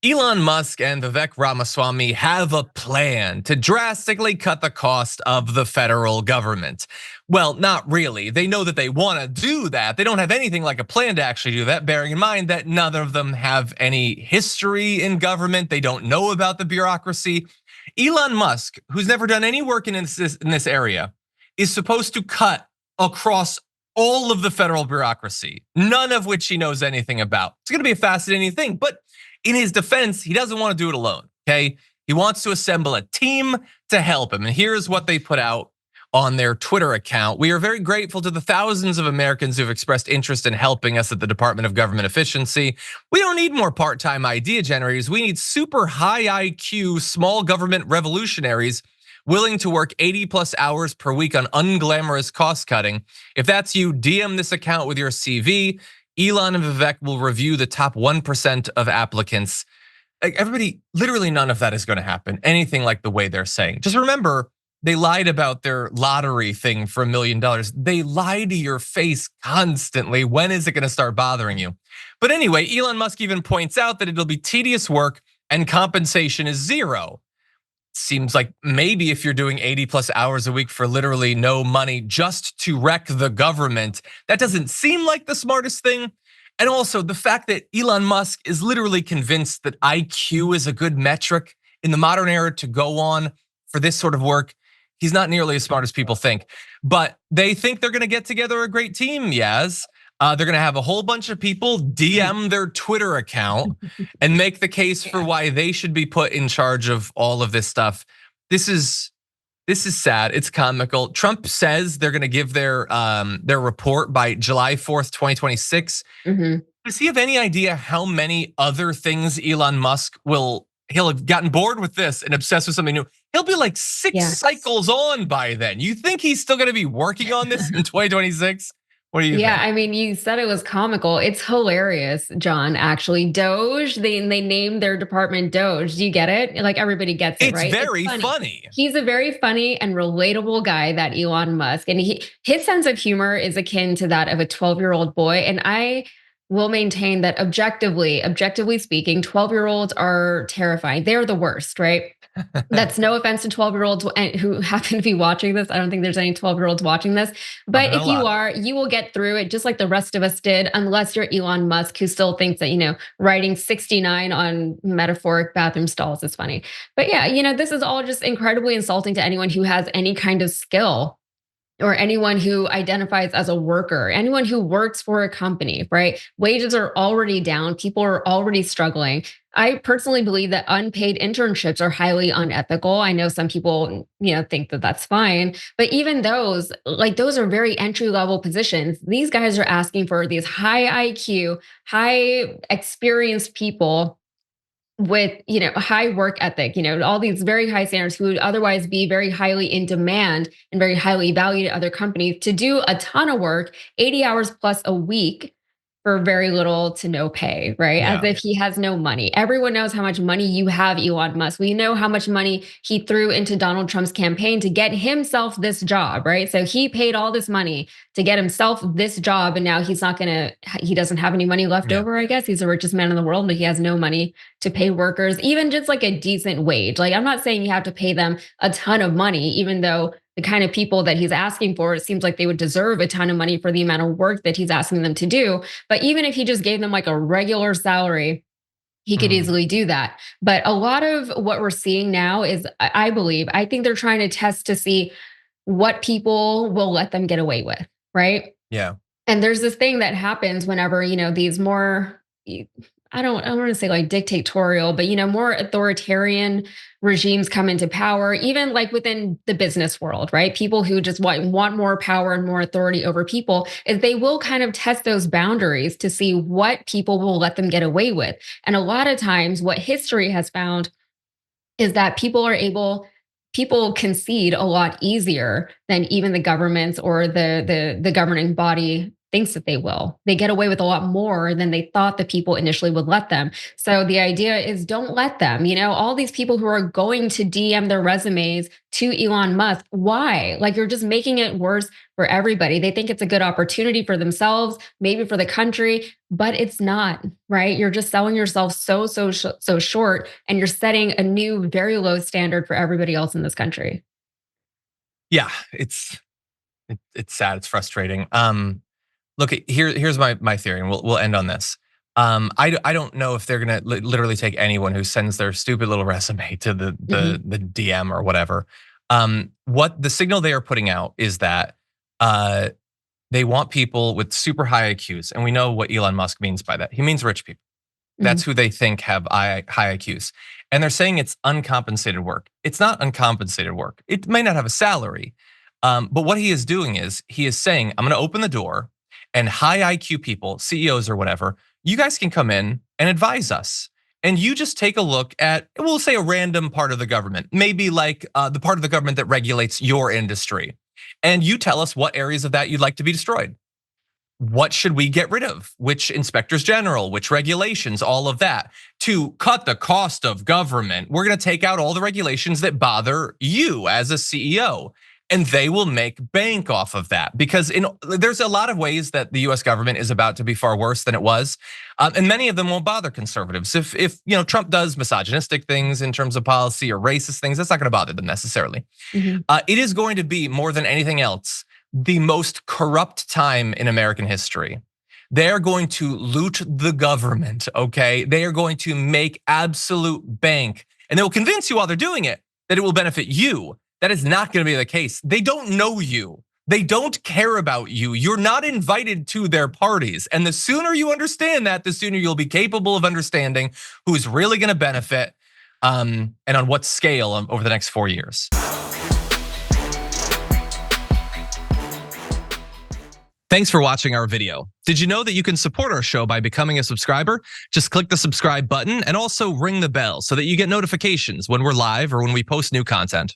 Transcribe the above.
Elon Musk and Vivek Ramaswamy have a plan to drastically cut the cost of the federal government. Well, not really. They know that they want to do that. They don't have anything like a plan to actually do that, bearing in mind that none of them have any history in government. They don't know about the bureaucracy. Elon Musk, who's never done any work in this area, is supposed to cut across all of the federal bureaucracy, none of which he knows anything about. It's going to be a fascinating thing, but in his defense, he doesn't want to do it alone, okay? He wants to assemble a team to help him. And here's what they put out on their Twitter account. We are very grateful to the thousands of Americans who have expressed interest in helping us at the Department of Government Efficiency. We don't need more part-time idea generators. We need super high IQ, small government revolutionaries willing to work 80 plus hours per week on unglamorous cost cutting. If that's you, DM this account with your CV. Elon and Vivek will review the top 1% of applicants. Everybody, literally none of that is going to happen. Anything like the way they're saying. Just remember, they lied about their lottery thing for $1 million. They lie to your face constantly. When is it going to start bothering you? But anyway, Elon Musk even points out that it'll be tedious work and compensation is zero. Seems like maybe if you're doing 80 plus hours a week for literally no money just to wreck the government, that doesn't seem like the smartest thing. And also the fact that Elon Musk is literally convinced that IQ is a good metric in the modern era to go on for this sort of work. He's not nearly as smart as people think, but they think they're gonna get together a great team, Yaz. They're gonna have a whole bunch of people DM their Twitter account and make the case for why they should be put in charge of all of this stuff. This is sad. It's comical. Trump says they're gonna give their report by July 4th, 2026. Does he have any idea how many other things Elon Musk he'll have gotten bored with this and obsessed with something new? He'll be like six cycles on by then. You think he's still gonna be working on this in 2026? What do you think? Yeah, I mean, you said it was comical. It's hilarious, John, actually. DOGE, they named their department DOGE. Do you get it? Like everybody gets it, right? It's very funny. He's a very funny and relatable guy, that Elon Musk. And his sense of humor is akin to that of a 12-year-old boy. And I will maintain that objectively speaking, 12-year-olds are terrifying. They're the worst, right? That's no offense to 12-year-olds who happen to be watching this. I don't think there's any 12-year-olds watching this. But if you are, you will get through it just like the rest of us did, unless you're Elon Musk, who still thinks that, writing 69 on metaphoric bathroom stalls is funny. But yeah, this is all just incredibly insulting to anyone who has any kind of skill, or anyone who identifies as a worker, anyone who works for a company, right? Wages are already down. People are already struggling. I personally believe that unpaid internships are highly unethical. I know some people, think that that's fine, but even those are very entry level positions. These guys are asking for these high IQ, high experienced people with high work ethic, all these very high standards, who would otherwise be very highly in demand and very highly valued at other companies, to do a ton of work, 80 hours plus a week, for very little to no pay, right? As if he has no money. Everyone knows how much money you have, Elon Musk. We know how much money he threw into Donald Trump's campaign to get himself this job, right? So he paid all this money to get himself this job, and now he doesn't have any money left over, I guess. He's the richest man in the world, but he has no money to pay workers, even just like a decent wage. Like, I'm not saying you have to pay them a ton of money, even though the kind of people that he's asking for, it seems like they would deserve a ton of money for the amount of work that he's asking them to do. But even if he just gave them like a regular salary, he could easily do that. But a lot of what we're seeing now is, I think they're trying to test to see what people will let them get away with, right? Yeah. And there's this thing that happens whenever, these more, I don't want to say like dictatorial, but more authoritarian regimes come into power, even like within the business world, right? People who just want more power and more authority over people, is they will kind of test those boundaries to see what people will let them get away with. And a lot of times what history has found is that people concede a lot easier than even the governments or the governing body thinks that they will. They get away with a lot more than they thought the people initially would let them. So the idea is don't let them, all these people who are going to DM their resumes to Elon Musk. Why? Like you're just making it worse for everybody. They think it's a good opportunity for themselves, maybe for the country, but it's not, right? You're just selling yourself so short, and you're setting a new, very low standard for everybody else in this country. Yeah, it's sad. It's frustrating. Look, here's my theory, and we'll end on this. I don't know if they're gonna literally take anyone who sends their stupid little resume to the DM or whatever. What the signal they are putting out is that they want people with super high IQs, and we know what Elon Musk means by that. He means rich people. That's who they think have high IQs. And they're saying it's uncompensated work. It's not uncompensated work. It may not have a salary. But what he is doing is he is saying, I'm gonna open the door, and high IQ people, CEOs or whatever, you guys can come in and advise us. And you just take a look at, we'll say, a random part of the government, maybe like the part of the government that regulates your industry. And you tell us what areas of that you'd like to be destroyed. What should we get rid of? Which inspectors general, which regulations, all of that. To cut the cost of government, we're gonna take out all the regulations that bother you as a CEO. And they will make bank off of that, because there's a lot of ways that the US government is about to be far worse than it was. And many of them won't bother conservatives. If Trump does misogynistic things in terms of policy or racist things, that's not gonna bother them necessarily. It is going to be, more than anything else, the most corrupt time in American history. They are going to loot the government, okay? They are going to make absolute bank, and they will convince you while they're doing it that it will benefit you. That is not gonna be the case. They don't know you. They don't care about you. You're not invited to their parties. And the sooner you understand that, the sooner you'll be capable of understanding who's really gonna benefit and on what scale over the next 4 years. Thanks for watching our video. Did you know that you can support our show by becoming a subscriber? Just click the subscribe button and also ring the bell so that you get notifications when we're live or when we post new content.